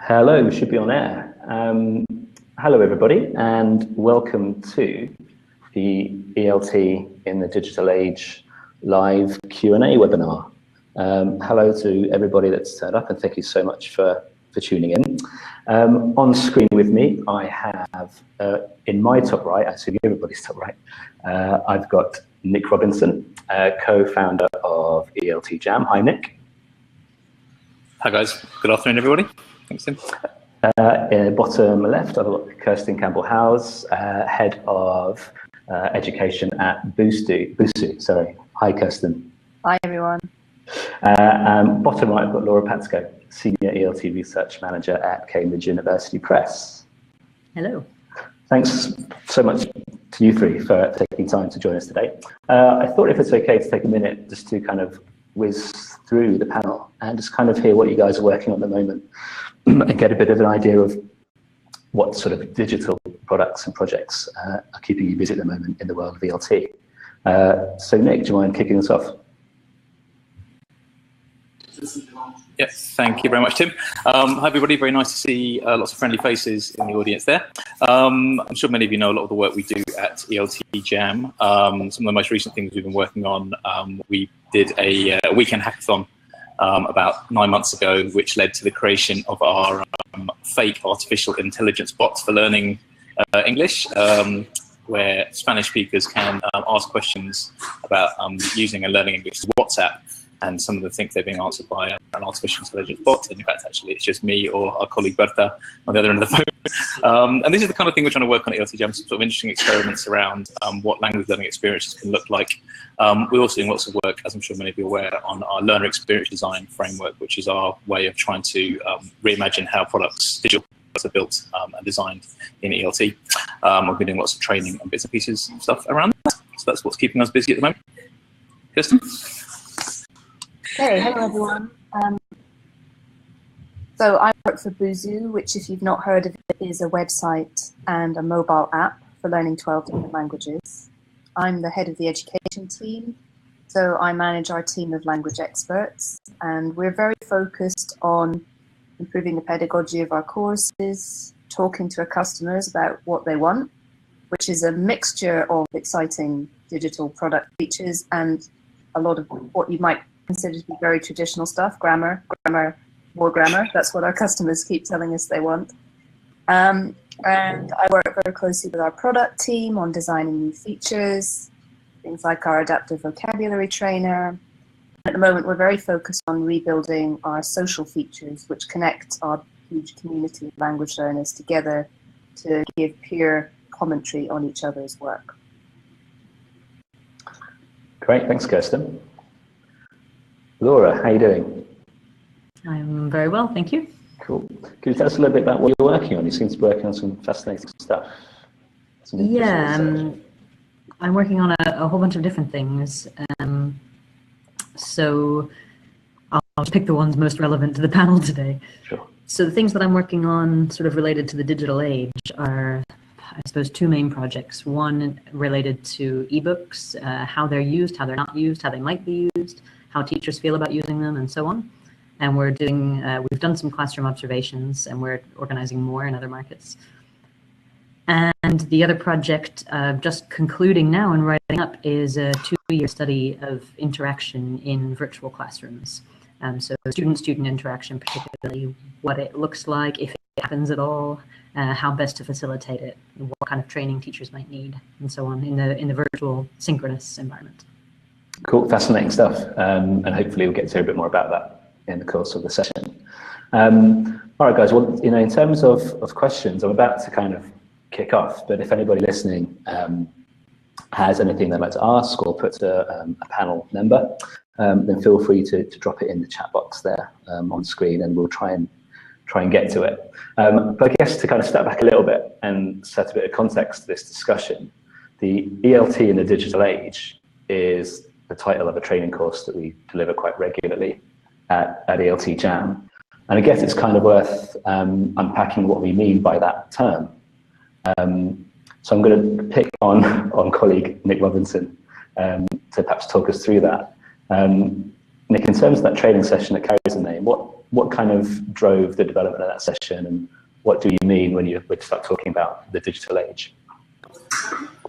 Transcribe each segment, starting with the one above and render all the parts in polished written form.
Hello, we should be on air. Hello, everybody, and welcome to the ELT in the Digital Age live Q&A webinar. Hello to everybody that's turned up, and thank you so much for tuning in. On screen with me, I have, in my top right, actually everybody's top right, I've got Nick Robinson, co-founder of ELT Jam. Hi, Nick. Hi, guys. Good afternoon, everybody. Thanks, Tim. Bottom left, I've got Kirsten Campbell-Howes, head of education at Buzu. Sorry. Hi, Kirsten. Hi, everyone. Bottom right, I've got Laura Patsko, senior ELT research manager at Cambridge University Press. Hello. Thanks so much to you three for taking time to join us today. I thought if it's okay to take a minute just to kind of whiz through the panel and just kind of hear what you guys are working on at the moment and get a bit of an idea of what sort of digital products and projects are keeping you busy at the moment in the world of ELT. So Nick, do you mind kicking us off? Yes, thank you very much, Tim. Hi, everybody. Very nice to see lots of friendly faces in the audience there. I'm sure many of you know a lot of the work we do at ELT Jam. Some of the most recent things we've been working on, we did a weekend hackathon about 9 months ago, which led to the creation of our fake artificial intelligence bots for learning English, where Spanish speakers can ask questions about using and learning English as WhatsApp. And some of the things they're being answered by an artificial intelligence bot. And in fact, actually, it's just me or our colleague Berta on the other end of the phone. And this is the kind of thing we're trying to work on at ELT Jam, some sort of interesting experiments around what language learning experiences can look like. We're also doing lots of work, as I'm sure many of you are aware, on our learner experience design framework, which is our way of trying to reimagine how digital products are built and designed in ELT. We've been doing lots of training and bits and pieces and stuff around that. So that's what's keeping us busy at the moment. Kirsten? Hey, hello, everyone. So I work for Buzu, which, if you've not heard of it, is a website and a mobile app for learning 12 different languages. I'm the head of the education team, so I manage our team of language experts, and we're very focused on improving the pedagogy of our courses, talking to our customers about what they want, which is a mixture of exciting digital product features and a lot of what you might consider to be very traditional stuff, grammar, more grammar. That's what our customers keep telling us they want. And I work very closely with our product team on designing new features, things like our adaptive vocabulary trainer. At the moment, we're very focused on rebuilding our social features, which connect our huge community of language learners together to give peer commentary on each other's work. Great, thanks, Kirsten. Laura, how are you doing? I'm very well, thank you. Cool. Could you tell us a little bit about what you're working on? You seem to be working on some fascinating stuff. I'm working on a whole bunch of different things. So I'll pick the ones most relevant to the panel today. Sure. So the things that I'm working on sort of related to the digital age are, I suppose, two main projects. One related to ebooks, how they're used, how they're not used, how they might be used, how teachers feel about using them, and so on. And we're doing, we've done some classroom observations, and we're organizing more in other markets. And the other project, just concluding now and writing up, is a 2-year study of interaction in virtual classrooms. So student-student interaction, particularly what it looks like, if it happens at all, how best to facilitate it, what kind of training teachers might need, and so on in the virtual synchronous environment. Cool, fascinating stuff, and hopefully we'll get to hear a bit more about that in the course of the session. All right, guys. Well, in terms of questions, I'm about to kind of kick off, but if anybody listening has anything they'd like to ask or put a panel number, then feel free to drop it in the chat box there on screen, and we'll try and get to it. But I guess to kind of step back a little bit and set a bit of context to this discussion, the ELT in the digital age is the title of a training course that we deliver quite regularly at ELT Jam. And I guess it's kind of worth unpacking what we mean by that term. So I'm going to pick on colleague Nick Robinson to perhaps talk us through that. Nick, in terms of that training session that carries the name, what what kind of drove the development of that session, and what do you mean when you start talking about the digital age?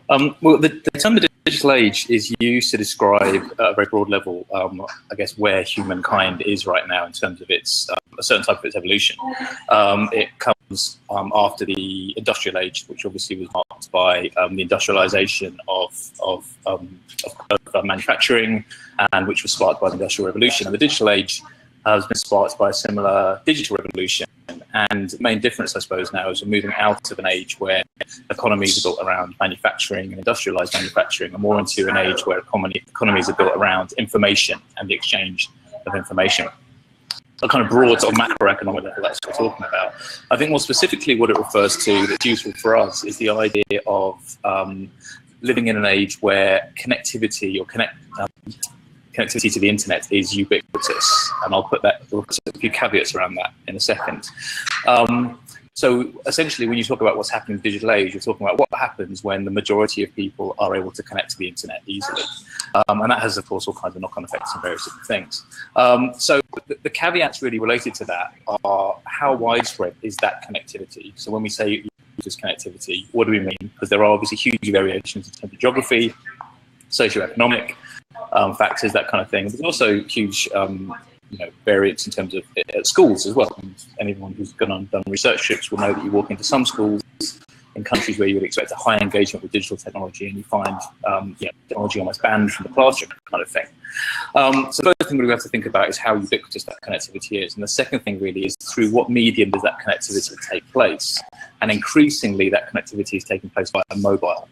Well, the term the digital age is used to describe at a very broad level, I guess, where humankind is right now in terms of its a certain type of its evolution. It comes after the industrial age, which obviously was marked by the industrialization of manufacturing, and which was sparked by the Industrial Revolution. And the digital age has been sparked by a similar digital revolution. And the main difference, I suppose, now is we're moving out of an age where economies are built around manufacturing and industrialized manufacturing, and more into an age where economies are built around information and the exchange of information. A kind of broad sort of macroeconomic level that's what we're talking about. I think more specifically what it refers to that's useful for us is the idea of living in an age where connectivity or connectivity to the internet is ubiquitous, and I'll put a few caveats around that in a second. So essentially, when you talk about what's happening in the digital age, you're talking about what happens when the majority of people are able to connect to the internet easily. And that has, of course, all kinds of knock-on effects and various different things. So the caveats really related to that are how widespread is that connectivity? So when we say users connectivity, what do we mean? Because there are obviously huge variations in terms of geography, socioeconomic factors, that kind of thing. There's also huge variance in terms of schools as well. Anyone who's gone on done research trips will know that you walk into some schools in countries where you would expect a high engagement with digital technology, and you find technology almost banned from the classroom, kind of thing. So the first thing we have to think about is how ubiquitous that connectivity is, and the second thing really is through what medium does that connectivity take place, and increasingly that connectivity is taking place via mobile.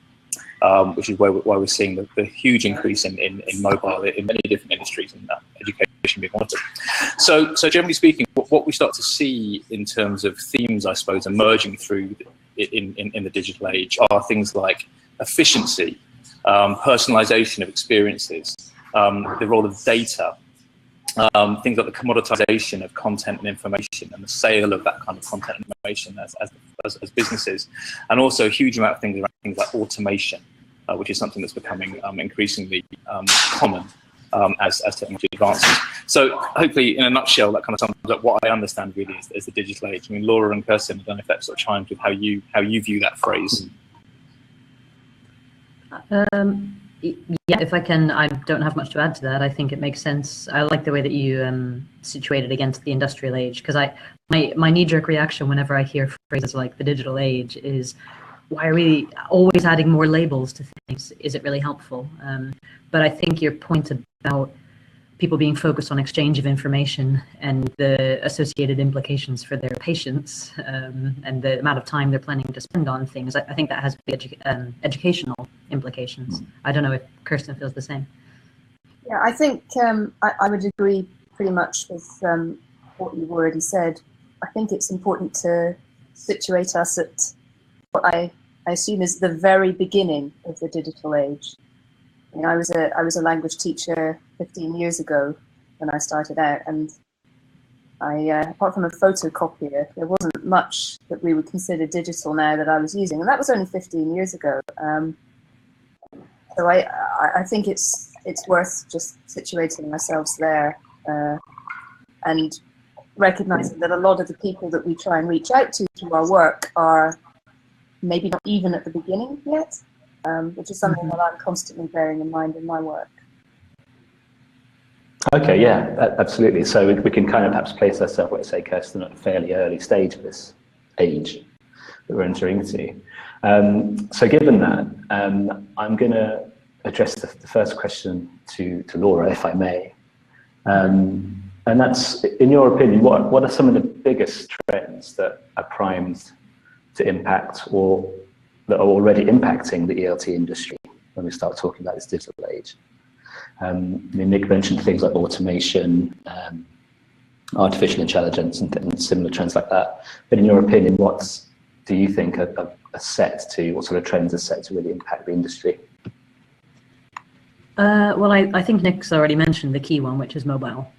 Which is why we're seeing the huge increase in mobile in many different industries, and education being one of them. So generally speaking, what we start to see in terms of themes, I suppose, emerging through in the digital age are things like efficiency, personalization of experiences, the role of data, things like the commoditization of content and information, and the sale of that kind of content and information as businesses, and also a huge amount of things around things like automation, which is something that's becoming increasingly common as technology advances. So hopefully, in a nutshell, that kind of sums up what I understand really is the digital age. I mean, Laura and Kirsten, I don't know if that sort of chimes with how you view that phrase. Yeah, if I can, I don't have much to add to that. I think it makes sense. I like the way that you situate it against the industrial age, because my knee-jerk reaction whenever I hear phrases like the digital age is, why are we always adding more labels to things? Is it really helpful? But I think your point about people being focused on exchange of information and the associated implications for their patients and the amount of time they're planning to spend on things, I think that has educational implications. I don't know if Kirsten feels the same. Yeah, I think I would agree pretty much with what you've already said. I think it's important to situate us at what I assume is the very beginning of the digital age. You know, I was a language teacher 15 years ago when I started out, and apart from a photocopier, there wasn't much that we would consider digital now that I was using, and that was only 15 years ago. So I think it's worth just situating ourselves there and recognizing that a lot of the people that we try and reach out to through our work are maybe not even at the beginning yet, which is something that I'm constantly bearing in mind in my work. Okay, yeah, absolutely. So we can kind of perhaps place ourselves, let's say, Kirsten, at a fairly early stage of this age that we're entering into. So given that, I'm going to address the first question to Laura, if I may. And that's, in your opinion, what are some of the biggest trends that are primed to impact or that are already impacting the ELT industry when we start talking about this digital age? I mean, Nick mentioned things like automation, artificial intelligence, and similar trends like that. But in your opinion, what do you think are set to, what sort of trends are set to really impact the industry? Well, I think Nick's already mentioned the key one, which is mobile.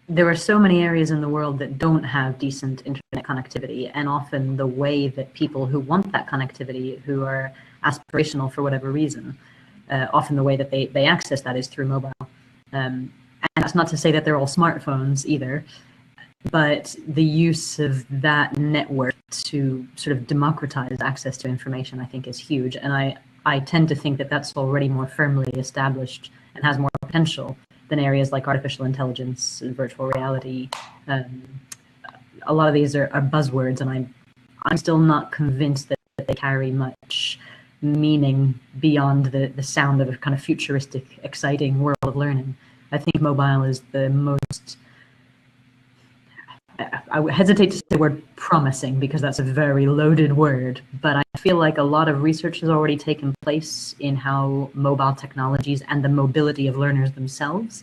There are so many areas in the world that don't have decent internet connectivity, and often the way that people who want that connectivity, who are aspirational for whatever reason, often the way that they access that is through mobile. And that's not to say that they're all smartphones either, but the use of that network to sort of democratize access to information, I think, is huge. And I tend to think that that's already more firmly established and has more potential than areas like artificial intelligence and virtual reality. A lot of these are buzzwords, and I'm still not convinced that they carry much meaning beyond the sound of a kind of futuristic, exciting world of learning. I think mobile is the most, I would hesitate to say the word promising because that's a very loaded word, but I feel like a lot of research has already taken place in how mobile technologies and the mobility of learners themselves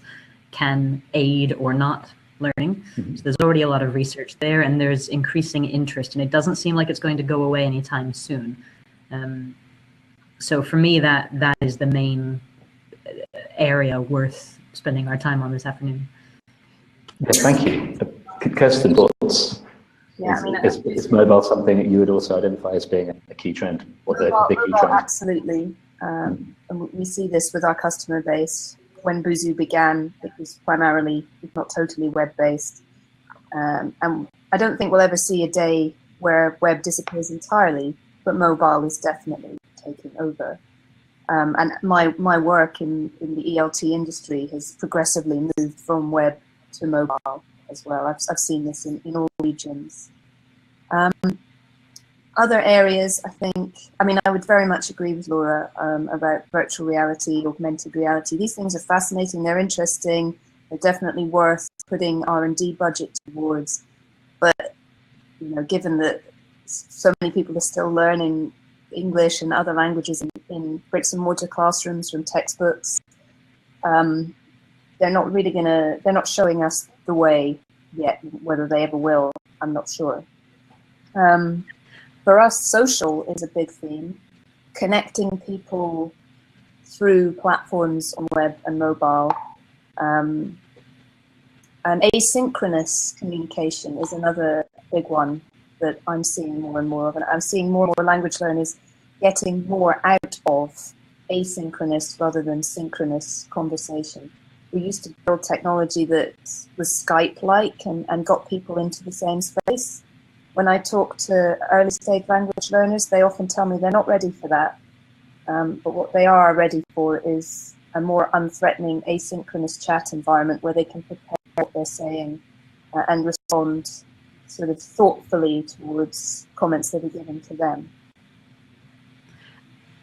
can aid or not learning. So there's already a lot of research there, and there's increasing interest, and it doesn't seem like it's going to go away anytime soon. So for me, that is the main area worth spending our time on this afternoon. Yeah, thank you. Kirsten, thoughts? Yeah, I mean, is mobile something that you would also identify as being a key trend, or the big key trend? Absolutely. And we see this with our customer base. When Buzu began, it was primarily, if not totally, web-based. And I don't think we'll ever see a day where web disappears entirely, but mobile is definitely taking over. And my work in the ELT industry has progressively moved from web to mobile as well. I've seen this in all regions. Other areas, I would very much agree with Laura about virtual reality, augmented reality. These things are fascinating, they're interesting, they're definitely worth putting R&D budget towards. But, given that so many people are still learning English and other languages in bricks and mortar classrooms from textbooks, they're not showing us the way yet. Whether they ever will, I'm not sure. For us, social is a big theme. Connecting people through platforms on web and mobile. And asynchronous communication is another big one that I'm seeing more and more of. And I'm seeing more and more language learners getting more out of asynchronous rather than synchronous conversation. We used to build technology that was Skype-like and got people into the same space. When I talk to early stage language learners, they often tell me they're not ready for that. But what they are ready for is a more unthreatening asynchronous chat environment where they can prepare what they're saying and respond sort of thoughtfully towards comments that are given to them.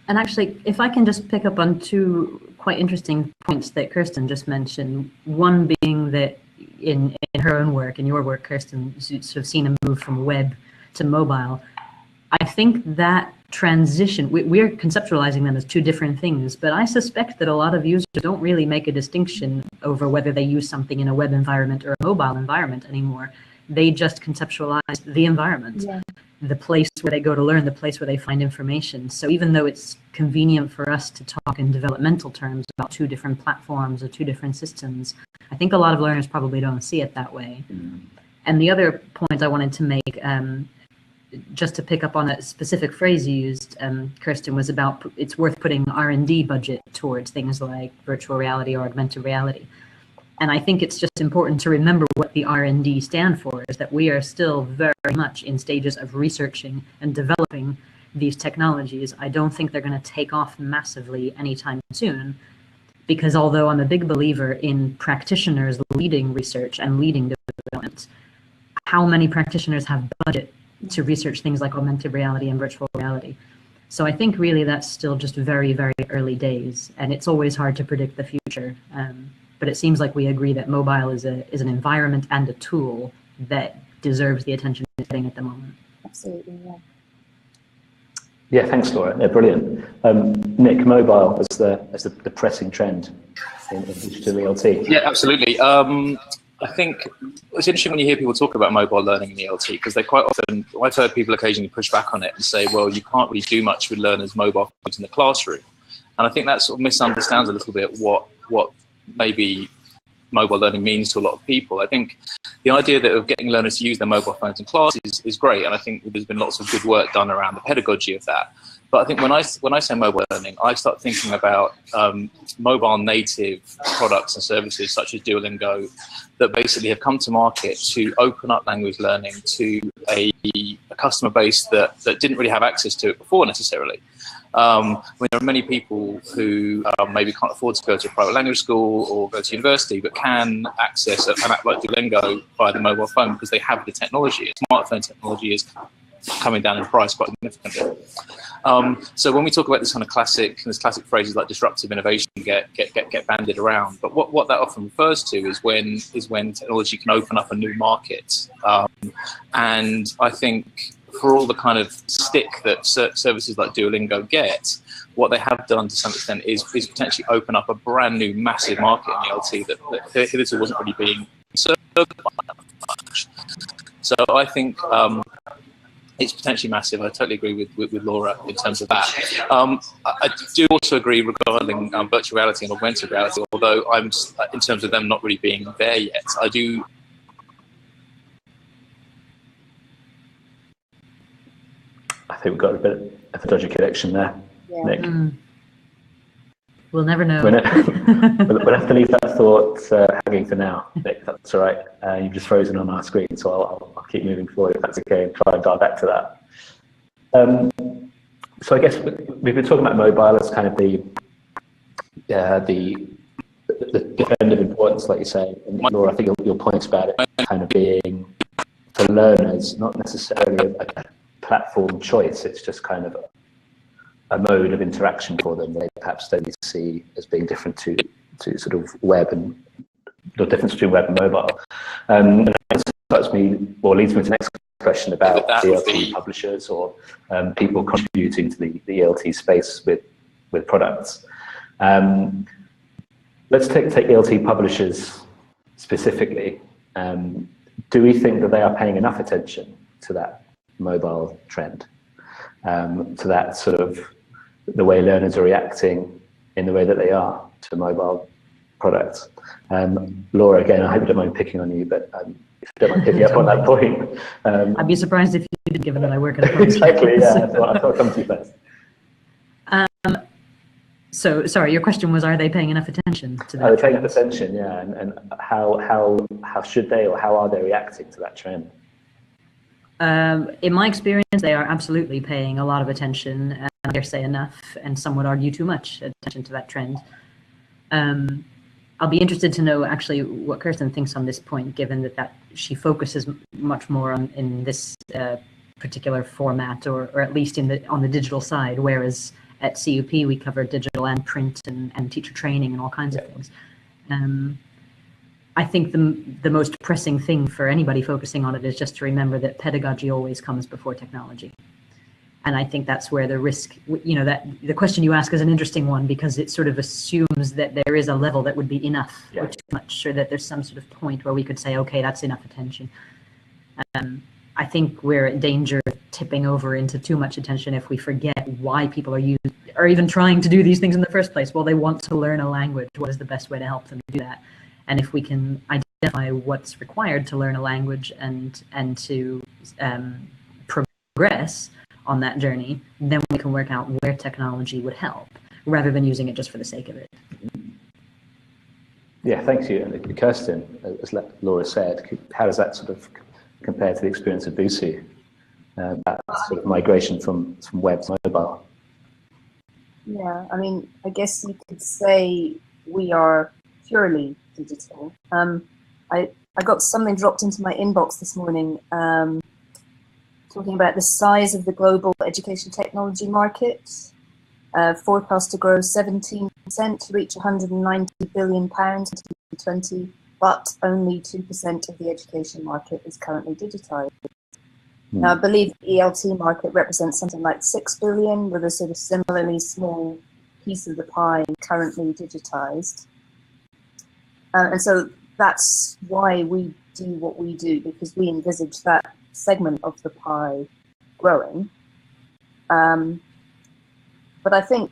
And actually, if I can just pick up on two quite interesting points that Kirsten just mentioned, one being that in her own work, in your work, Kirsten, sort of seen a move from web to mobile. I think that transition, we're conceptualizing them as two different things, but I suspect that a lot of users don't really make a distinction over whether they use something in a web environment or a mobile environment anymore. They just conceptualize the environment, the place where they go to learn, the place where they find information. So even though it's convenient for us to talk in developmental terms about two different platforms or two different systems, I think a lot of learners probably don't see it that way. And the other point I wanted to make, just to pick up on a specific phrase you used, Kirsten, was about it's worth putting R&D budget towards things like virtual reality or augmented reality. And I think it's just important to remember what the R&D stand for, is that we are still very much in stages of researching and developing these technologies. I don't think they're going to take off massively anytime soon, because although I'm a big believer in practitioners leading research and leading development, how many practitioners have budget to research things like augmented reality and virtual reality? So I think really that's still just very, very early days, and it's always hard to predict the future. But it seems like we agree that mobile is an environment and a tool that deserves the attention it's getting at the moment. Absolutely, yeah. Yeah, thanks, Laura. Yeah, brilliant. Nick, mobile as the pressing trend in digital ELT. Yeah, absolutely. I think it's interesting when you hear people talk about mobile learning in ELT, because they quite often, I've heard people occasionally push back on it and say, well, you can't really do much with learners' mobile phones in the classroom. And I think that sort of misunderstands a little bit what maybe mobile learning means to a lot of people. I think the idea that of getting learners to use their mobile phones in class is great, and I think there's been lots of good work done around the pedagogy of that. But I think when I say mobile learning, I start thinking about mobile native products and services such as Duolingo that basically have come to market to open up language learning to a customer base that didn't really have access to it before necessarily. I mean, there are many people who maybe can't afford to go to a private language school or go to university, but can access an app like Duolingo via the mobile phone because they have the technology. Smartphone technology is coming down in price quite significantly. So when we talk about this kind of classic phrases like disruptive innovation get bandied around, but what that often refers to is when technology can open up a new market. And I think for all the kind of stick that services like Duolingo get, what they have done to some extent is potentially open up a brand new massive market in ELT that hitherto wasn't really being served by that much. So I think it's potentially massive. I totally agree with Laura in terms of that. I do also agree regarding virtual reality and augmented reality, although I'm, in terms of them not really being there yet, I do. I think we've got a bit of a dodgy connection there, yeah. Nick. We'll never know. We'll have to leave that thought hanging for now, Nick. That's all right. You've just frozen on our screen, so I'll keep moving forward if that's okay, and try and dial back to that. So I guess we've been talking about mobile as kind of the definitive importance, like you say, and Laura, I think your points about it kind of being for learners, not necessarily a platform choice. It's just kind of a mode of interaction for them they perhaps don't see as being different to sort of web and the difference between web and mobile. And that starts me, or leads me to the next question about ELT publishers or people contributing to the ELT space with products. Let's take ELT publishers specifically. Do we think that they are paying enough attention to that mobile trend, to that sort of the way learners are reacting in the way that they are to mobile products? Laura, again, I hope you don't mind picking on you, but if you don't mind picking up on that point. I'd be surprised if you did, given that I work at a exactly, yeah, I thought I'd come to you first. So, sorry, your question was, are they paying enough attention to that? Are they paying enough attention, yeah, and how should they, or how are they reacting to that trend? In my experience, they are absolutely paying a lot of attention, and I dare say enough, and some would argue too much attention to that trend. I'll be interested to know actually what Kirsten thinks on this point, given that she focuses much more in this particular format, or at least on the digital side, whereas at CUP we cover digital and print and teacher training and all kinds of things. I think the most pressing thing for anybody focusing on it is just to remember that pedagogy always comes before technology. And I think that's where the risk, that the question you ask is an interesting one, because it sort of assumes that there is a level that would be enough or too much, or that there's some sort of point where we could say, okay, that's enough attention. I think we're in danger of tipping over into too much attention if we forget why people are even trying to do these things in the first place. Well, they want to learn a language. What is the best way to help them do that? And if we can identify what's required to learn a language and to progress on that journey, then we can work out where technology would help, rather than using it just for the sake of it. Yeah, thanks you. And Kirsten, as Laura said, how does that sort of compare to the experience of Buzu, that sort of migration from web to mobile? Yeah, I mean, I guess you could say we are purely digital. I got something dropped into my inbox this morning talking about the size of the global education technology market, forecast to grow 17% to reach £190 billion in 2020, but only 2% of the education market is currently digitized. Now, I believe the ELT market represents something like 6 billion, with a sort of similarly small piece of the pie currently digitized. And so that's why we do what we do, because we envisage that segment of the pie growing. But I think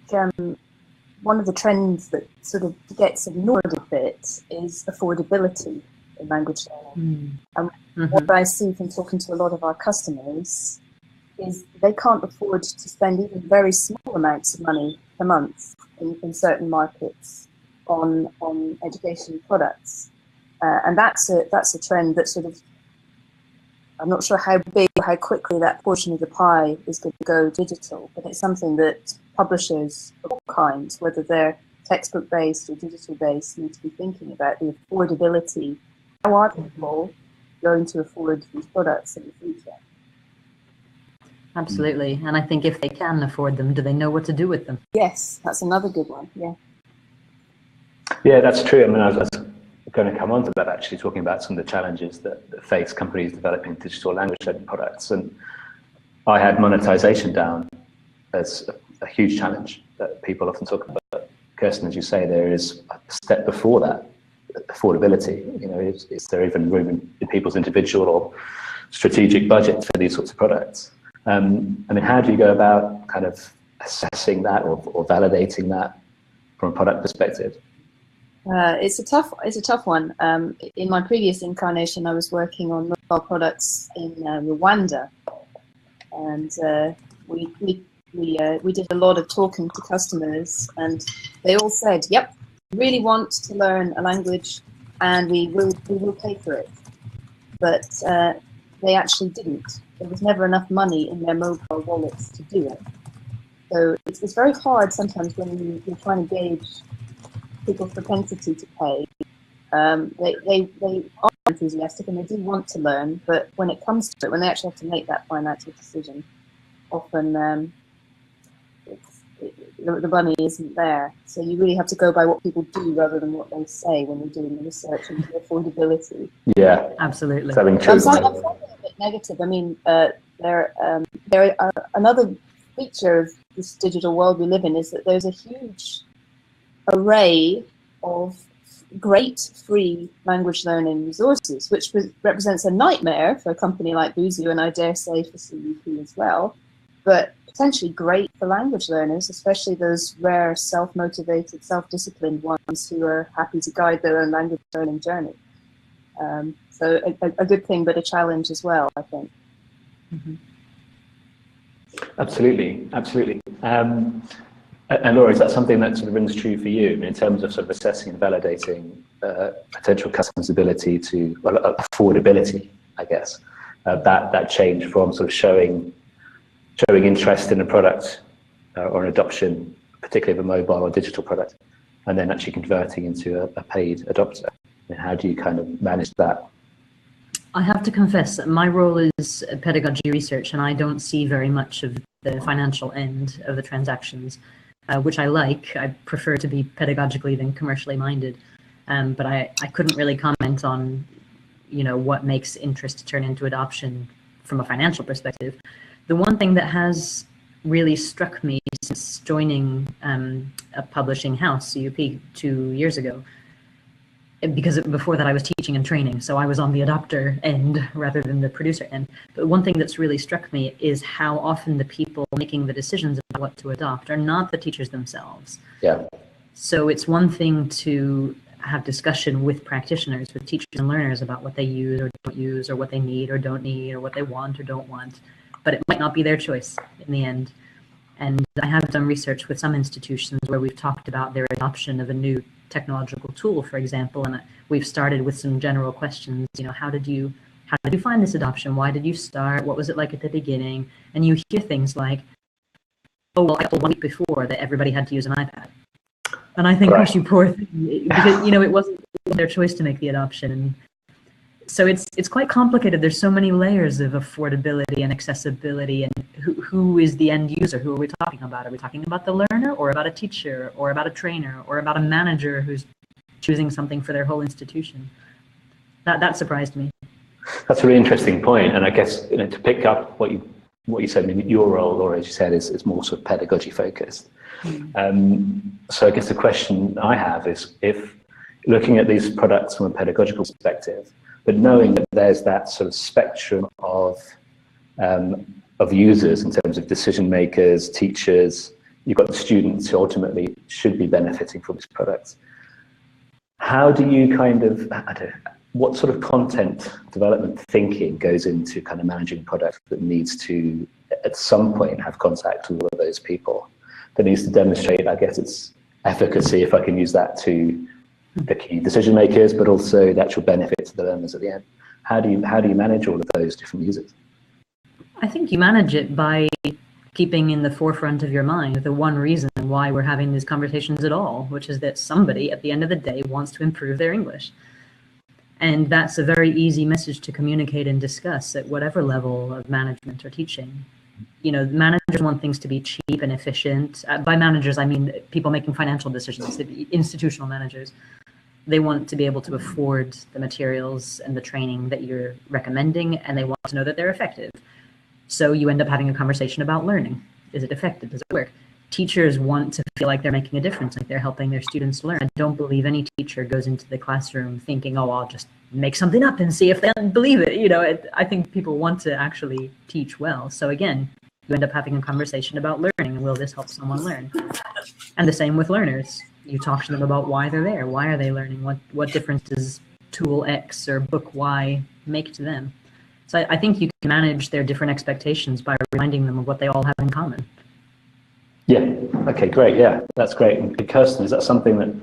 one of the trends that sort of gets ignored a bit is affordability in language learning. And what I see from talking to a lot of our customers is they can't afford to spend even very small amounts of money per month in certain markets on education products. And that's a trend that sort of, I'm not sure how big or how quickly that portion of the pie is going to go digital, but it's something that publishers of all kinds, whether they're textbook-based or digital-based, need to be thinking about the affordability. How are people going to afford these products in the future? Absolutely. And I think if they can afford them, do they know what to do with them? Yes, that's another good one. Yeah. Yeah, that's true. I mean, I was going to come on to that, actually, talking about some of the challenges that face companies developing digital language learning products. And I had monetization down as a huge challenge that people often talk about. Kirsten, as you say, there is a step before that, affordability. You know, is there even room in people's individual or strategic budget for these sorts of products? I mean, how do you go about kind of assessing that or validating that from a product perspective? It's a tough one. In my previous incarnation, I was working on mobile products in Rwanda, and we did a lot of talking to customers, and they all said, "Yep, we really want to learn a language, and we will pay for it." But they actually didn't. There was never enough money in their mobile wallets to do it. So it's very hard sometimes when you're trying to gauge people's propensity to pay. They are enthusiastic and they do want to learn, but when it comes to it, when they actually have to make that financial decision, often the money isn't there. So you really have to go by what people do rather than what they say when you're doing the research into affordability. Yeah, absolutely. I'm finding it a bit negative. I mean, another feature of this digital world we live in is that there's a huge array of great free language learning resources, which represents a nightmare for a company like Buzu, and I dare say for CUP as well, but potentially great for language learners, especially those rare self-motivated, self-disciplined ones who are happy to guide their own language learning journey. So a good thing, but a challenge as well, I think. Mm-hmm. Absolutely, absolutely. And Laura, is that something that sort of rings true for you in terms of sort of assessing and validating potential customers' ability to, well, affordability, I guess, that change from sort of showing interest in a product or an adoption, particularly of a mobile or digital product, and then actually converting into a paid adopter? And how do you kind of manage that? I have to confess that my role is pedagogy research, and I don't see very much of the financial end of the transactions. Which I like. I prefer to be pedagogically than commercially minded, but I couldn't really comment on, what makes interest turn into adoption from a financial perspective. The one thing that has really struck me since joining a publishing house, CUP, 2 years ago, because before that I was teaching and training, so I was on the adopter end rather than the producer end. But one thing that's really struck me is how often the people making the decisions about what to adopt are not the teachers themselves. Yeah. So it's one thing to have discussion with practitioners, with teachers and learners about what they use or don't use, or what they need or don't need, or what they want or don't want, but it might not be their choice in the end. And I have done research with some institutions where we've talked about their adoption of a new technological tool, for example, and we've started with some general questions. How did you find this adoption? Why did you start? What was it like at the beginning? And you hear things like, "Oh, well, I told 1 week before that everybody had to use an iPad," and I think, right. "Gosh, you poor thing," because it wasn't their choice to make the adoption. And so it's quite complicated. There's so many layers of affordability and accessibility, and who is the end user? Who are we talking about? Are we talking about the learner, or about a teacher, or about a trainer, or about a manager who's choosing something for their whole institution? That surprised me. That's a really interesting point, and I guess to pick up what you said, I mean, your role, Laura, as you said, is more sort of pedagogy focused. So I guess the question I have is, if looking at these products from a pedagogical perspective, but knowing that there's that sort of spectrum of users in terms of decision makers, teachers, you've got the students who ultimately should be benefiting from these products. How do you kind of what sort of content development thinking goes into kind of managing a product that needs to, at some point, have contact with all of those people, that needs to demonstrate, I guess, its efficacy, if I can use that, to the key decision makers, but also the actual benefit to the learners at the end? How do you manage all of those different users? I think you manage it by keeping in the forefront of your mind the one reason why we're having these conversations at all, which is that somebody at the end of the day wants to improve their English. And that's a very easy message to communicate and discuss at whatever level of management or teaching. You know, managers want things to be cheap and efficient. By managers, I mean people making financial decisions, institutional managers. They want to be able to afford the materials and the training that you're recommending, and they want to know that they're effective. So you end up having a conversation about learning. Is it effective? Does it work? Teachers want to feel like they're making a difference, like they're helping their students learn. I don't believe any teacher goes into the classroom thinking, oh, I'll just make something up and see if they believe it. You know, I think people want to actually teach well. So again, you end up having a conversation about learning. Will this help someone learn? And the same with learners. You talk to them about why they're there. Why are they learning? What difference does tool X or book Y make to them? So I think you can manage their different expectations by reminding them of what they all have in common. Yeah, okay, great, yeah, that's great. And Kirsten, is that something that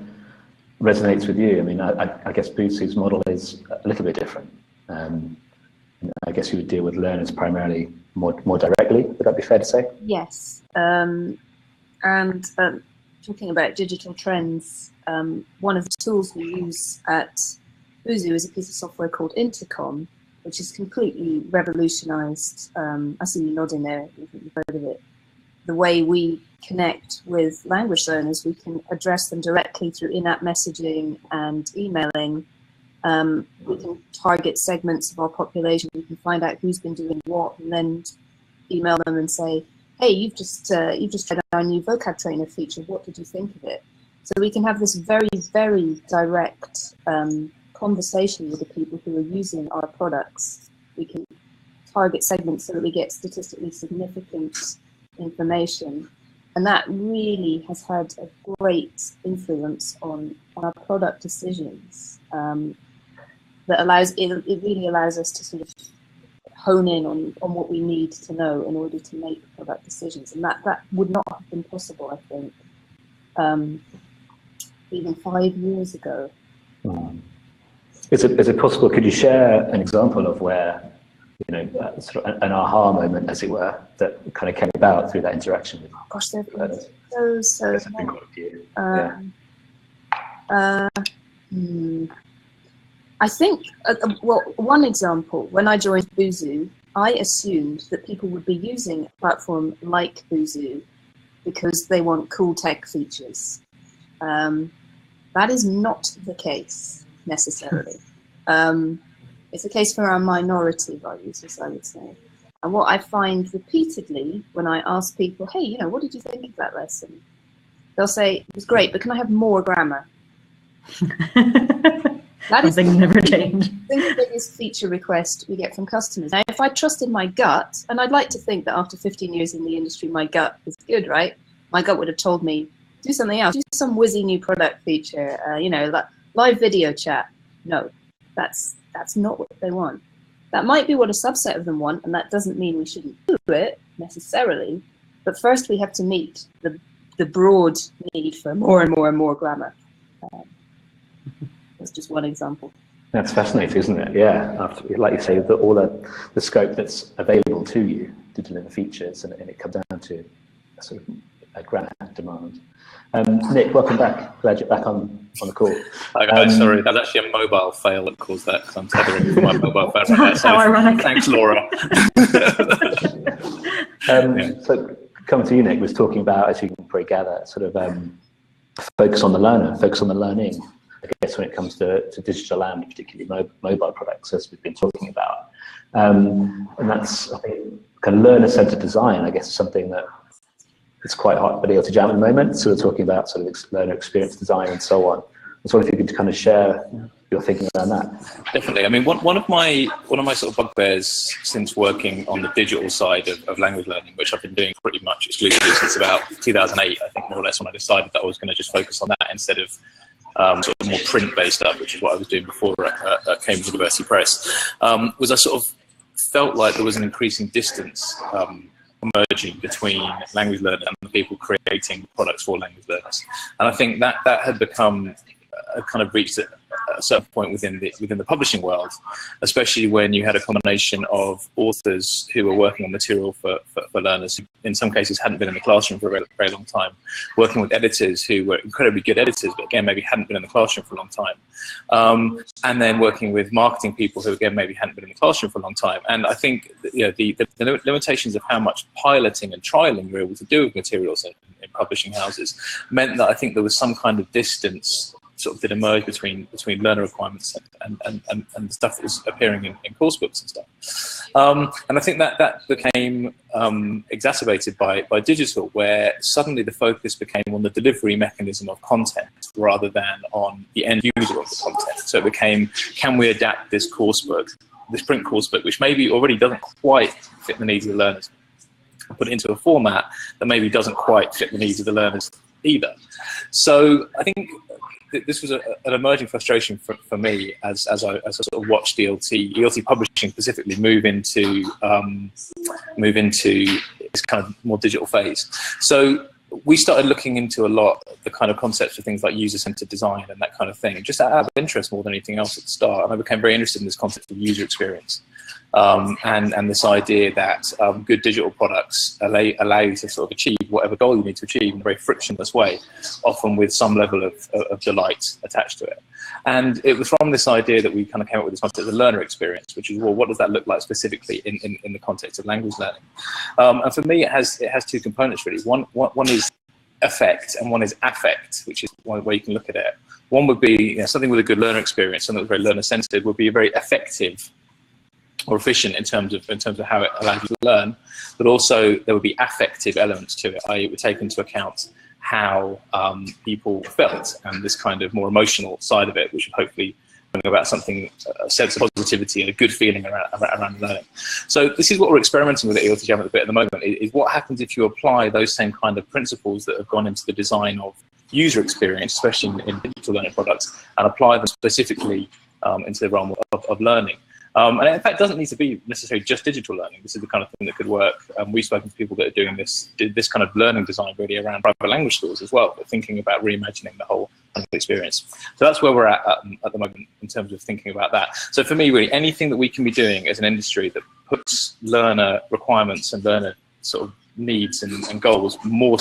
resonates with you? I mean, I guess Buzu's model is a little bit different. I guess you would deal with learners primarily more directly, would that be fair to say? Yes, talking about digital trends, one of the tools we use at Buzu is a piece of software called Intercom, which has completely revolutionized, I see you nodding there, you've heard of it, the way we connect with language learners. We can address them directly through in-app messaging and emailing. We can target segments of our population. We can find out who's been doing what, and then email them and say, hey, you've just tried our new vocab trainer feature. What did you think of it? So we can have this very, very direct conversation with the people who are using our products. We can target segments so that we get statistically significant information. And that really has had a great influence on our product decisions. It really allows us to sort of hone in on what we need to know in order to make product decisions. And that would not have been possible, I think, even 5 years ago. Is it possible, could you share an example of where, you know, sort of an aha moment, as it were, that kind of came about through that interaction with gosh, there have been so many. I think, well, one example, when I joined Buzu, I assumed that people would be using a platform like Buzu because they want cool tech features. That is not the case, necessarily. It's the case for our minority of our users, I would say. And what I find repeatedly when I ask people, hey, you know, what did you think of that lesson? They'll say, it was great, but can I have more grammar? That is never change. the biggest feature request we get from customers. Now, if I trusted my gut, and I'd like to think that after 15 years in the industry, my gut is good, right? My gut would have told me, do something else, do some whizzy new product feature, you know, like live video chat. No, that's not what they want. That might be what a subset of them want, and that doesn't mean we shouldn't do it necessarily. But first, we have to meet the broad need for more and more and more grammar. That's just one example. That's fascinating, isn't it? Yeah, after, like you say, all the scope that's available to you to deliver features, and it comes down to a sort of a grammar demand. Nick, welcome back. Glad you're back on the call. Hi guys, sorry, that was actually a mobile fail that caused that, because I'm tethering from my mobile phone right now. So how ironic. Thanks, Laura. So coming to you, Nick, was talking about, as you can probably gather, sort of focus on the learner, focus on the learning, I guess, when it comes to digital and particularly mobile products, as we've been talking about. And that's, I think, kind of learner-centered design, I guess, is something that it's quite hot for ELT Jam at the moment. So we're talking about sort of learner experience design and so on. So if you could kind of share your thinking around that. Definitely. I mean, one of my sort of bugbears since working on the digital side of language learning, which I've been doing pretty much exclusively since about 2008, I think, more or less, when I decided that I was going to just focus on that instead of sort of more print-based stuff, which is what I was doing before at Cambridge University Press, was I sort of felt like there was an increasing distance emerging between language learners and the people creating products for language learners. And I think that had become kind of reached a certain point within the publishing world, especially when you had a combination of authors who were working on material for learners, who in some cases hadn't been in the classroom for a very, very long time, working with editors who were incredibly good editors, but again, maybe hadn't been in the classroom for a long time, and then working with marketing people who, again, maybe hadn't been in the classroom for a long time. And I think the limitations of how much piloting and trialing you're able to do with materials in publishing houses meant that I think there was some kind of distance sort of did emerge between learner requirements and stuff that was appearing in course books and stuff. And I think that became exacerbated by digital, where suddenly the focus became on the delivery mechanism of content rather than on the end user of the content. So it became, can we adapt this course book, this print course book, which maybe already doesn't quite fit the needs of the learners, and put it into a format that maybe doesn't quite fit the needs of the learners either. So I think this was an emerging frustration for me as I sort of watched ELT publishing specifically move into this kind of more digital phase. So we started looking into a lot the kind of concepts of things like user-centered design and that kind of thing, just out of interest more than anything else at the start. And I became very interested in this concept of user experience. And this idea that good digital products allow you to sort of achieve whatever goal you need to achieve in a very frictionless way, often with some level of delight attached to it. And it was from this idea that we kind of came up with this concept of learner experience, which is, well, what does that look like specifically in the context of language learning? And for me, it has two components really. One is effect and one is affect, which is one way you can look at it. One would be something with a good learner experience, something that's very learner-centered, would be very effective or efficient in terms of how it allows you to learn, but also there would be affective elements to it, i.e. it would take into account how people felt and this kind of more emotional side of it, which would hopefully bring about something, a sense of positivity and a good feeling around learning. So this is what we're experimenting with at ELT Jam at the moment, is what happens if you apply those same kind of principles that have gone into the design of user experience, especially in digital learning products, and apply them specifically into the realm of learning. And in fact, it doesn't need to be necessarily just digital learning. This is the kind of thing that could work. We've spoken to people that are doing this kind of learning design really around private language schools as well, but thinking about reimagining the whole experience. So that's where we're at the moment in terms of thinking about that. So for me, really, anything that we can be doing as an industry that puts learner requirements and learner sort of needs and goals more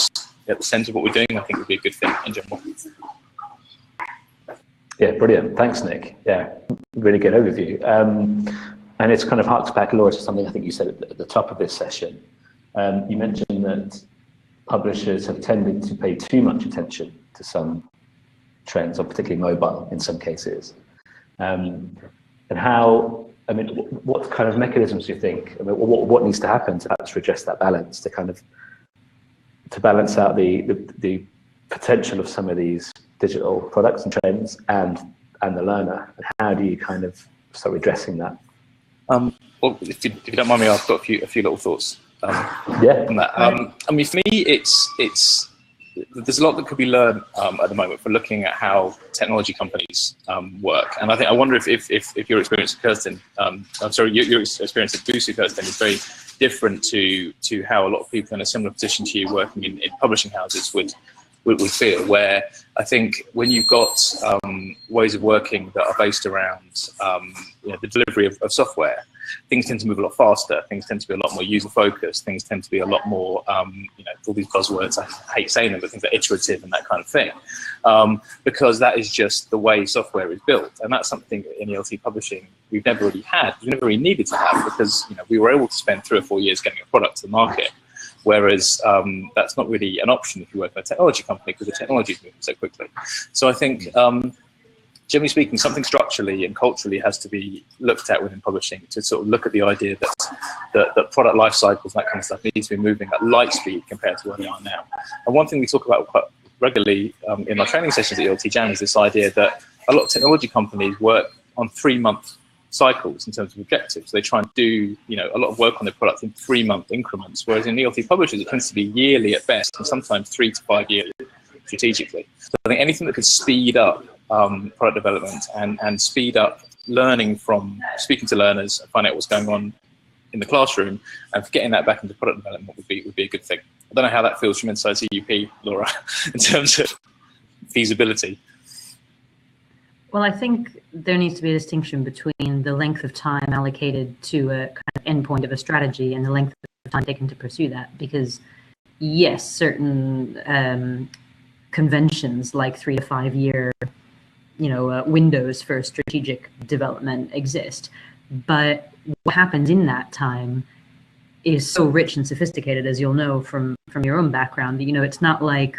at the centre of what we're doing, I think would be a good thing in general. Yeah, brilliant. Thanks, Nick. Yeah, really good overview. And it's kind of harks back, Laura, to something I think you said at the top of this session. You mentioned that publishers have tended to pay too much attention to some trends, or particularly mobile in some cases. And how, I mean, what kind of mechanisms do you think, I mean, what needs to happen to perhaps redress that balance, to balance out the potential of some of these digital products and trends and the learner, and how do you kind of start redressing that? Well, if you don't mind me, I've got a few little thoughts. Yeah. On that. I mean, for me, there's a lot that could be learned at the moment for looking at how technology companies work, and I wonder if your experience at Kirsten, I'm sorry, your experience at Buzu, Kirsten, is very different to how a lot of people in a similar position to you working in publishing houses would feel, where I think when you've got ways of working that are based around the delivery of software, things tend to move a lot faster, things tend to be a lot more user-focused, things tend to be a lot more, all these buzzwords, I hate saying them, but things like iterative and that kind of thing, because that is just the way software is built. And that's something in ELT publishing we've never really had, we've never really needed to have, because we were able to spend 3 or 4 years getting a product to the market. Whereas that's not really an option if you work at a technology company, because the technology is moving so quickly. So I think, generally speaking, something structurally and culturally has to be looked at within publishing to sort of look at the idea that product life cycles, that kind of stuff, needs to be moving at light speed compared to where they are now. And one thing we talk about quite regularly in our training sessions at ELT Jam is this idea that a lot of technology companies work on 3-month cycles in terms of objectives. They try and do a lot of work on their products in 3-month increments, whereas in ELT publishers it tends to be yearly at best, and sometimes 3 to 5 years strategically. So I think anything that could speed up product development and speed up learning from speaking to learners and finding out what's going on in the classroom and getting that back into product development would be a good thing. I don't know how that feels from inside CUP, Laura, in terms of feasibility. Well, I think there needs to be a distinction between the length of time allocated to a kind of endpoint of a strategy and the length of time taken to pursue that. Because yes, certain conventions like 3 to 5 year, windows for strategic development exist, but what happens in that time is so rich and sophisticated, as you'll know from your own background, that it's not like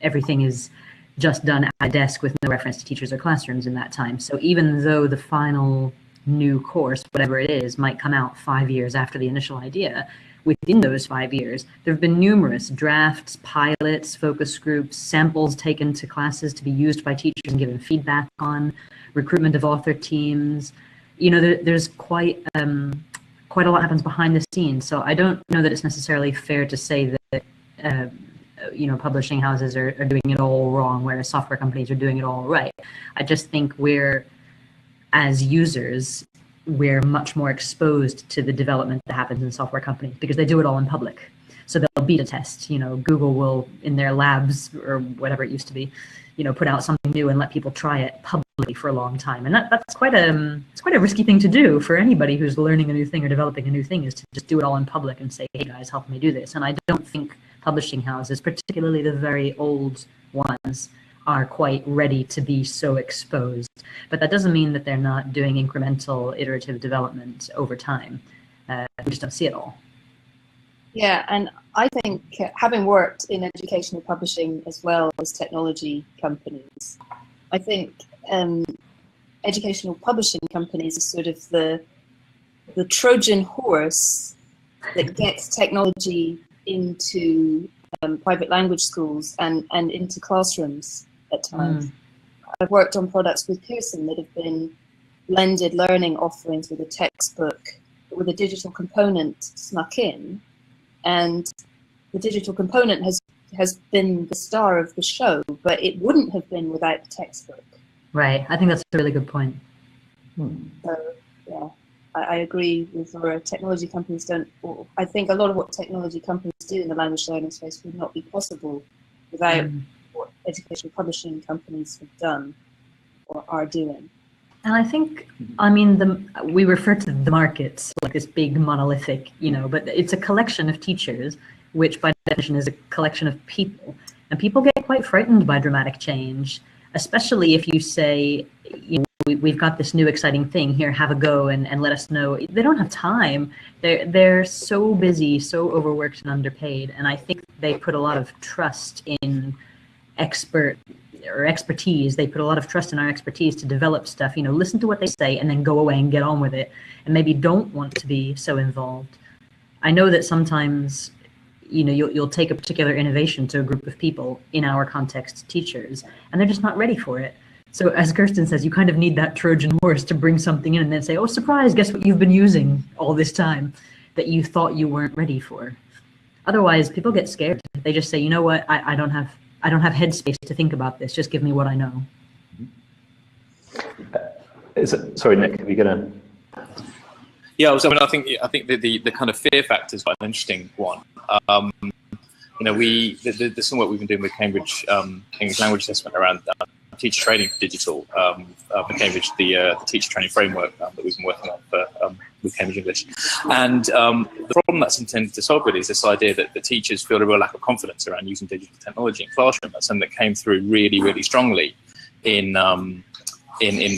everything is just done at a desk with no reference to teachers or classrooms in that time. So even though the final new course, whatever it is, might come out 5 years after the initial idea, within those 5 years, there have been numerous drafts, pilots, focus groups, samples taken to classes to be used by teachers and given feedback on, recruitment of author teams. There's quite a lot happens behind the scenes. So I don't know that it's necessarily fair to say that publishing houses are doing it all wrong, whereas software companies are doing it all right. I just think as users, we're much more exposed to the development that happens in software companies because they do it all in public. So they'll beta test, Google will, in their labs or whatever it used to be, put out something new and let people try it publicly for a long time. And that's quite a risky thing to do for anybody who's learning a new thing or developing a new thing, is to just do it all in public and say, hey guys, help me do this. And I don't think publishing houses, particularly the very old ones, are quite ready to be so exposed. But that doesn't mean that they're not doing incremental iterative development over time. We just don't see it all. Yeah, and I think having worked in educational publishing as well as technology companies, I think educational publishing companies are sort of the Trojan horse that gets technology into private language schools and into classrooms at times. I've worked on products with Kirsten that have been blended learning offerings with a textbook, but with a digital component snuck in. And the digital component has been the star of the show, but it wouldn't have been without the textbook. Right. I think that's a really good point. So, yeah, I agree with Laura. Technology companies don't, I think a lot of what technology companies do in the language learning space would not be possible without what educational publishing companies have done or are doing. And I think, we refer to the markets like this big monolithic, but it's a collection of teachers, which by definition is a collection of people. And people get quite frightened by dramatic change, especially if you say, we've got this new exciting thing here, have a go and let us know. They don't have time. They're so busy, so overworked and underpaid. And I think they put a lot of trust in expertise. They put a lot of trust in our expertise to develop stuff, listen to what they say and then go away and get on with it, and maybe don't want to be so involved. I know that sometimes, you'll take a particular innovation to a group of people, in our context, teachers, and they're just not ready for it. So as Kirsten says, you kind of need that Trojan horse to bring something in and then say, oh, surprise, guess what you've been using all this time that you thought you weren't ready for. Otherwise, people get scared. They just say, you know what, I don't have headspace to think about this. Just give me what I know. Sorry, Nick, are you gonna? Yeah, I think the kind of fear factor is quite an interesting one. There's some work we've been doing with Cambridge English language assessment around teacher training for digital. For Cambridge, the teacher training framework that we've been working on with Cambridge English. And the problem that's intended to solve with is this idea that the teachers feel a real lack of confidence around using digital technology in classroom. That's something that came through really, really strongly in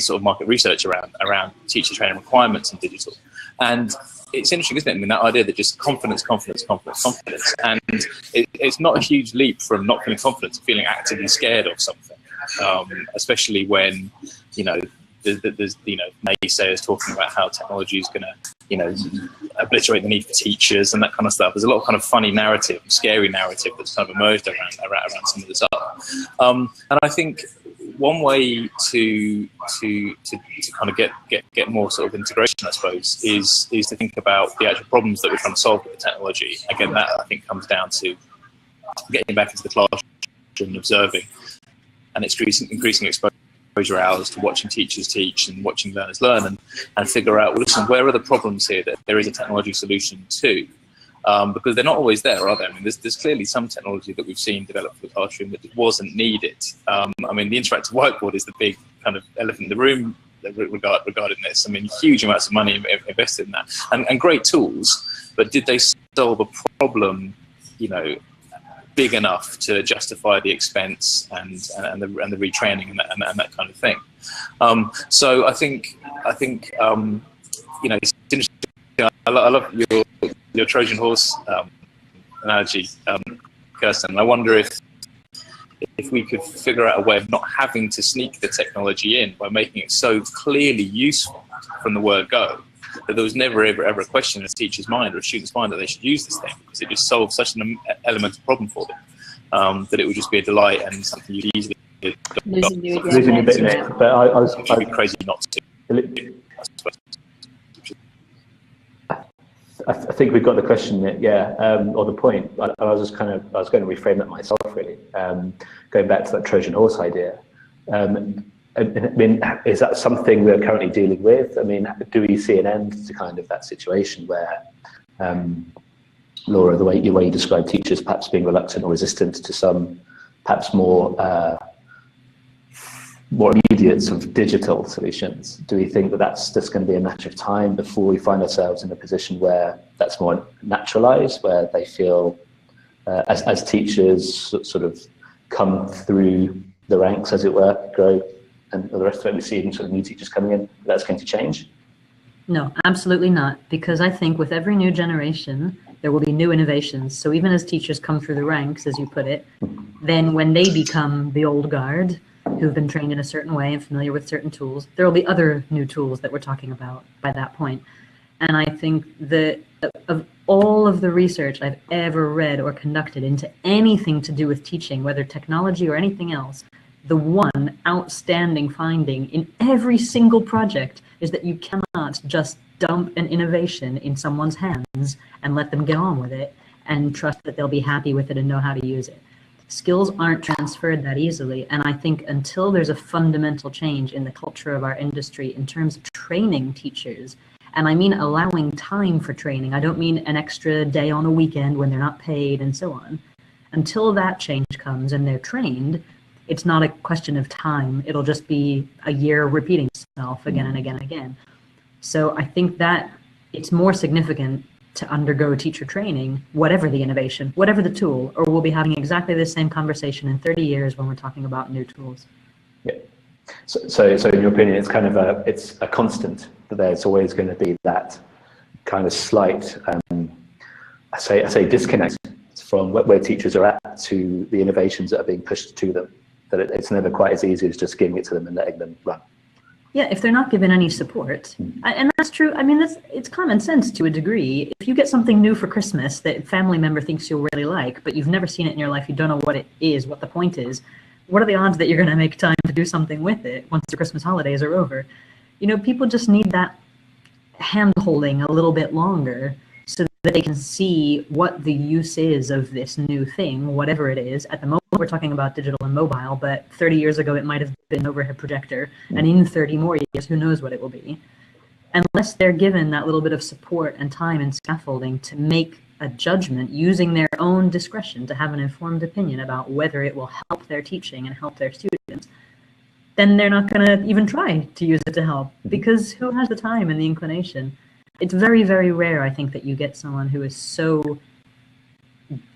sort of market research around teacher training requirements in digital. And it's interesting, isn't it? I mean, that idea that just confidence. And it's not a huge leap from not feeling confident to feeling actively scared of something, especially when, there's naysayers talking about how technology is going to, obliterate the need for teachers and that kind of stuff. There's a lot of kind of funny narrative, scary narrative that's kind of emerged around some of this stuff. And I think one way to kind of get more sort of integration, I suppose, is to think about the actual problems that we're trying to solve with the technology. Again, that I think comes down to getting back into the classroom and observing, and it's increasing exposure hours to watching teachers teach and watching learners learn, and figure out, well, listen, where are the problems here that there is a technology solution to? Because they're not always there, are they? I mean, there's clearly some technology that we've seen developed for the classroom that wasn't needed. I mean, the interactive whiteboard is the big kind of elephant in the room regarding this. I mean, huge amounts of money invested in that, and great tools, but did they solve a problem, you know, big enough to justify the expense and the retraining and that kind of thing? So I think you know, it's interesting. I love your Trojan horse analogy, Kirsten. I wonder if we could figure out a way of not having to sneak the technology in by making it so clearly useful from the word go that there was never ever a question in a teacher's mind or a student's mind that they should use this thing, because it just solves such an elemental problem for them that it would just be a delight and something you'd easily Losing you again. Losing a bit, Nick, but I'd be crazy not to. I think we've got the question, yeah, or the point. I was going to reframe that myself, really, going back to that Trojan horse idea. I mean, is that something we're currently dealing with? I mean, do we see an end to kind of that situation where, Laura, the way you describe teachers perhaps being reluctant or resistant to some perhaps more immediate sort of digital solutions? Do we think that that's just going to be a matter of time before we find ourselves in a position where that's more naturalized, where they feel, as teachers sort of come through the ranks, as it were, grow, and the rest of it, we see even sort of new teachers coming in, that's going to change? No, absolutely not, because I think with every new generation, there will be new innovations. So even as teachers come through the ranks, as you put it, then when they become the old guard, who've been trained in a certain way and familiar with certain tools, there will be other new tools that we're talking about by that point. And I think that of all of the research I've ever read or conducted into anything to do with teaching, whether technology or anything else, the one outstanding finding in every single project is that you cannot just dump an innovation in someone's hands and let them get on with it and trust that they'll be happy with it and know how to use it. Skills aren't transferred that easily, and I think until there's a fundamental change in the culture of our industry in terms of training teachers, and I mean allowing time for training, I don't mean an extra day on a weekend when they're not paid and so on. Until that change comes and they're trained, it's not a question of time, it'll just be a year repeating itself again and again and again. So I think that it's more significant to undergo teacher training, whatever the innovation, whatever the tool, or we'll be having exactly the same conversation in 30 years when we're talking about new tools. Yeah. So in your opinion, it's kind of it's a constant that there's always going to be that kind of slight, I say disconnect from where teachers are at to the innovations that are being pushed to them. That it's never quite as easy as just giving it to them and letting them run. Yeah, if they're not given any support, and that's true. I mean, it's common sense to a degree. If you get something new for Christmas that a family member thinks you'll really like, but you've never seen it in your life, you don't know what it is, what the point is, what are the odds that you're going to make time to do something with it once the Christmas holidays are over? You know, people just need that hand-holding a little bit longer so that they can see what the use is of this new thing, whatever it is. At the moment, we're talking about digital and mobile, but 30 years ago, it might have been an overhead projector. And in 30 more years, who knows what it will be. Unless they're given that little bit of support and time and scaffolding to make a judgment using their own discretion to have an informed opinion about whether it will help their teaching and help their students, then they're not going to even try to use it to help, because who has the time and the inclination? It's very, very rare, I think, that you get someone who is so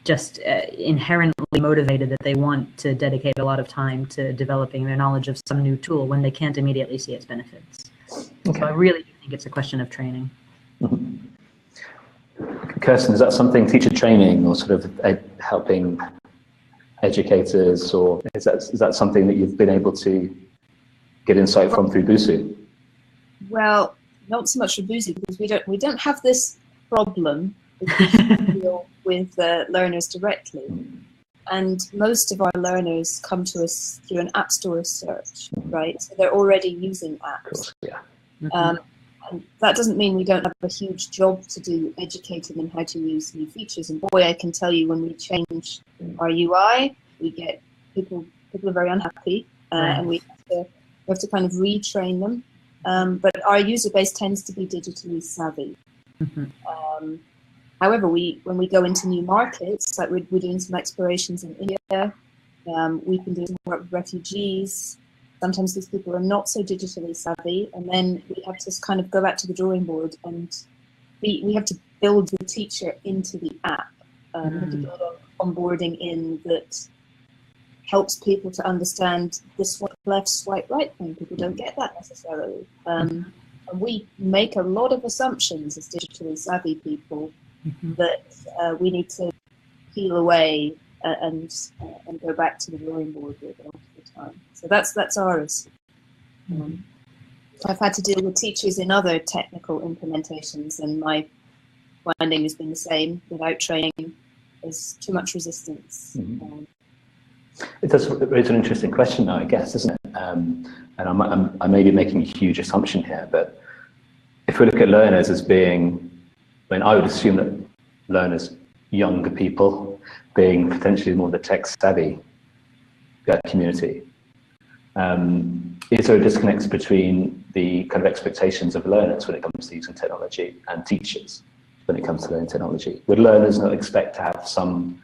just inherently motivated that they want to dedicate a lot of time to developing their knowledge of some new tool when they can't immediately see its benefits. Okay. So I really think it's a question of training. Mm-hmm. Kirsten, is that something, teacher training or sort of helping educators, or is that something that you've been able to get insight from through Buzu? Well, not so much for Buzu, because we don't have this problem deal with learners directly, and most of our learners come to us through an app store search, right? So they're already using apps. Of course, yeah. And that doesn't mean we don't have a huge job to do educating them how to use new features. And boy, I can tell you, when we change our UI, we get people are very unhappy, Right. and we have to kind of retrain them. But our user base tends to be digitally savvy. Mm-hmm. However, when we go into new markets, like we're doing some explorations in India, we've been doing some work with refugees. Sometimes these people are not so digitally savvy, and then we have to kind of go back to the drawing board, and we have to build the teacher into the app. We have to build onboarding in that helps people to understand the swipe left, swipe right thing. People don't get that necessarily. And we make a lot of assumptions as digitally savvy people that we need to peel away and go back to the drawing board with all the time. So that's ours. I've had to deal with teachers in other technical implementations, and my finding has been the same. Without training, there's too much resistance. It does raise an interesting question now, I guess, isn't it? And I may be making a huge assumption here, but if we look at learners as being, I mean, I would assume that learners, younger people, being potentially more the tech-savvy community. Is there a disconnect between the kind of expectations of learners when it comes to using technology and teachers when it comes to learning technology? Would learners not expect to have some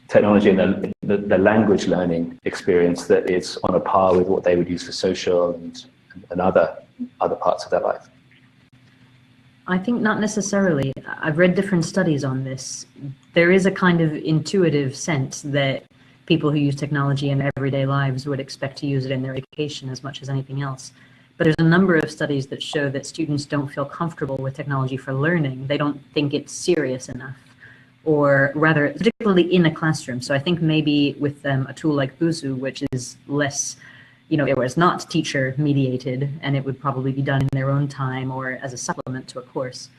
technology in the language learning experience that is on a par with what they would use for social and other parts of their life? I think not necessarily. I've read different studies on this. There is a kind of intuitive sense that people who use technology in their everyday lives would expect to use it in their education as much as anything else. But there's a number of studies that show that students don't feel comfortable with technology for learning. They don't think it's serious enough, or rather, particularly in a classroom. So I think maybe with a tool like Buzu, which is less, it was not teacher mediated, and it would probably be done in their own time or as a supplement to a course.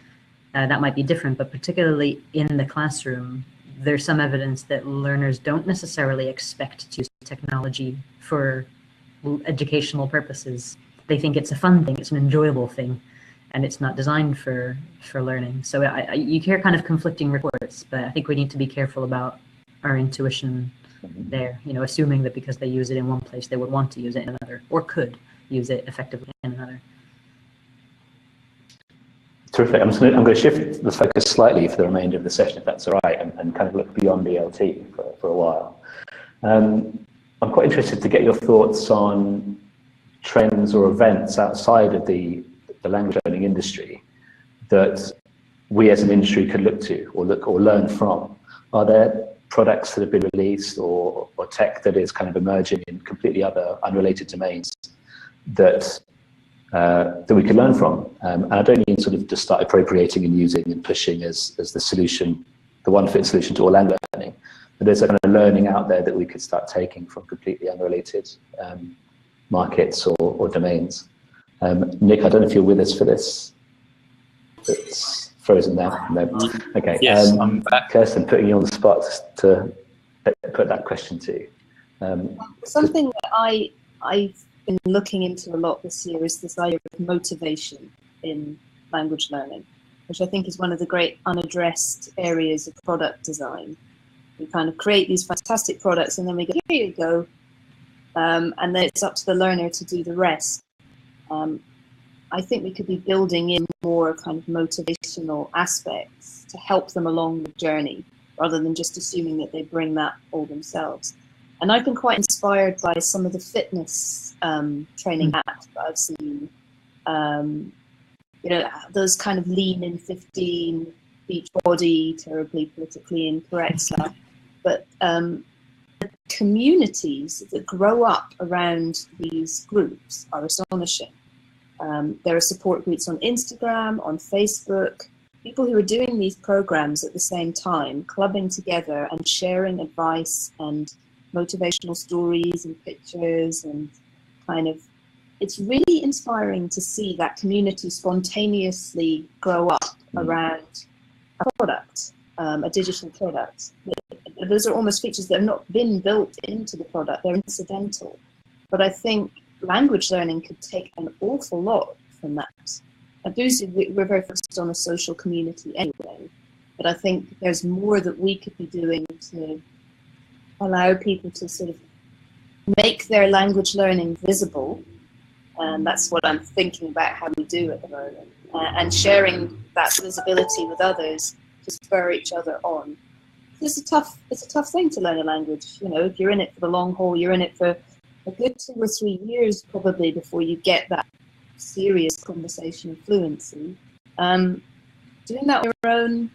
That might be different, but particularly in the classroom, there's some evidence that learners don't necessarily expect to use technology for educational purposes. They think it's a fun thing, it's an enjoyable thing, and it's not designed for learning. So you hear kind of conflicting reports, but I think we need to be careful about our intuition there, assuming that because they use it in one place, they would want to use it in another, or could use it effectively in another. Terrific. I'm going to shift the focus slightly for the remainder of the session, if that's all right, and kind of look beyond ELT for a while. I'm quite interested to get your thoughts on trends or events outside of the language learning industry that we as an industry could look to or learn from. Are there products that have been released or tech that is kind of emerging in completely other unrelated domains that we could learn from? And I don't mean sort of just start appropriating and using and pushing as the solution, the one-fit solution to all language learning. But there's a kind of learning out there that we could start taking from completely unrelated markets or domains. Nick, I don't know if you're with us for this. It's frozen now. No. Okay. Yes, I'm back. Kirsten, putting you on the spot to put that question to you. Something that I've been looking into a lot this year is this idea of motivation in language learning, which I think is one of the great unaddressed areas of product design. We kind of create these fantastic products and then we go, here you go, and then it's up to the learner to do the rest. I think we could be building in more kind of motivational aspects to help them along the journey, rather than just assuming that they bring that all themselves. And I've been quite inspired by some of the fitness training apps that I've seen. Those kind of lean in 15, beach body, terribly politically incorrect stuff. But the communities that grow up around these groups are astonishing. There are support groups on Instagram, on Facebook, people who are doing these programs at the same time, clubbing together and sharing advice and motivational stories and pictures, and kind of, it's really inspiring to see that community spontaneously grow up around a product, a digital product. Those are almost features that have not been built into the product, they're incidental. But I think language learning could take an awful lot from that. At Buzu, we're very focused on a social community anyway, but I think there's more that we could be doing to allow people to sort of make their language learning visible. And that's what I'm thinking about how we do at the moment. And sharing that visibility with others to spur each other on. It's a tough thing to learn a language. You know, if you're in it for the long haul, you're in it for a good 2 or 3 years probably before you get that serious conversational fluency. Doing that on your own,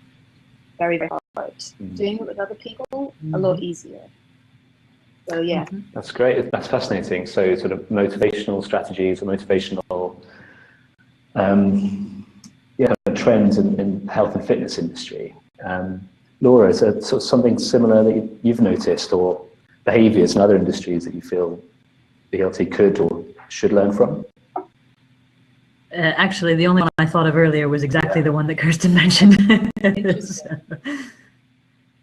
very, very hard. Doing it with other people, a lot easier. So yeah. That's great. That's fascinating. So sort of motivational strategies or motivational trends in health and fitness industry. Laura, is there sort of something similar that you've noticed, or behaviours in other industries that you feel the ELT could or should learn from? Actually, the only one I thought of earlier was exactly the one that Kirsten mentioned.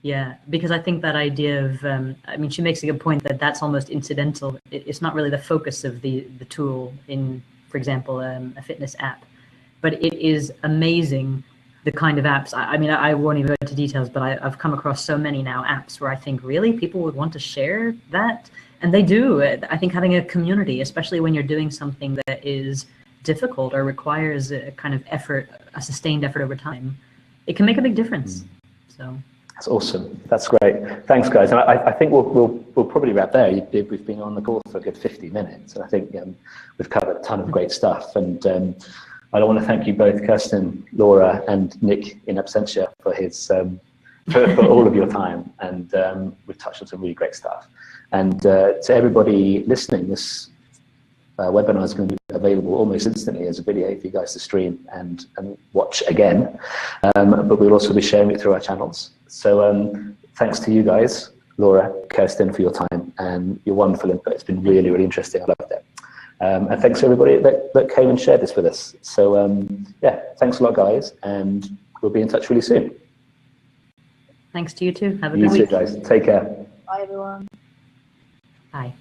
Yeah, because I think that idea of, I mean, she makes a good point that that's almost incidental. It's not really the focus of the tool in, for example, a fitness app, but it is amazing the kind of apps. I mean, I won't even go into details, but I've come across so many now apps where I think really people would want to share that, and they do. I think having a community, especially when you're doing something that is difficult or requires a kind of effort, a sustained effort over time, it can make a big difference. So. That's awesome. That's great. Thanks, guys. And I think we'll probably wrap there. We've been on the call for a good 50 minutes, and I think we've covered a ton of great stuff. And I want to thank you both, Kirsten, Laura, and Nick in absentia for his for all of your time. And we've touched on some really great stuff. And to everybody listening, this webinar is going to be available almost instantly as a video for you guys to stream and watch again. But we'll also be sharing it through our channels. So thanks to you guys, Laura, Kirsten, for your time and your wonderful input. It's been really, really interesting. I loved it. And thanks to everybody that came and shared this with us. So yeah, thanks a lot, guys, and we'll be in touch really soon. Thanks to you too. Have a good week. You too, guys. Take care. Bye, everyone. Bye.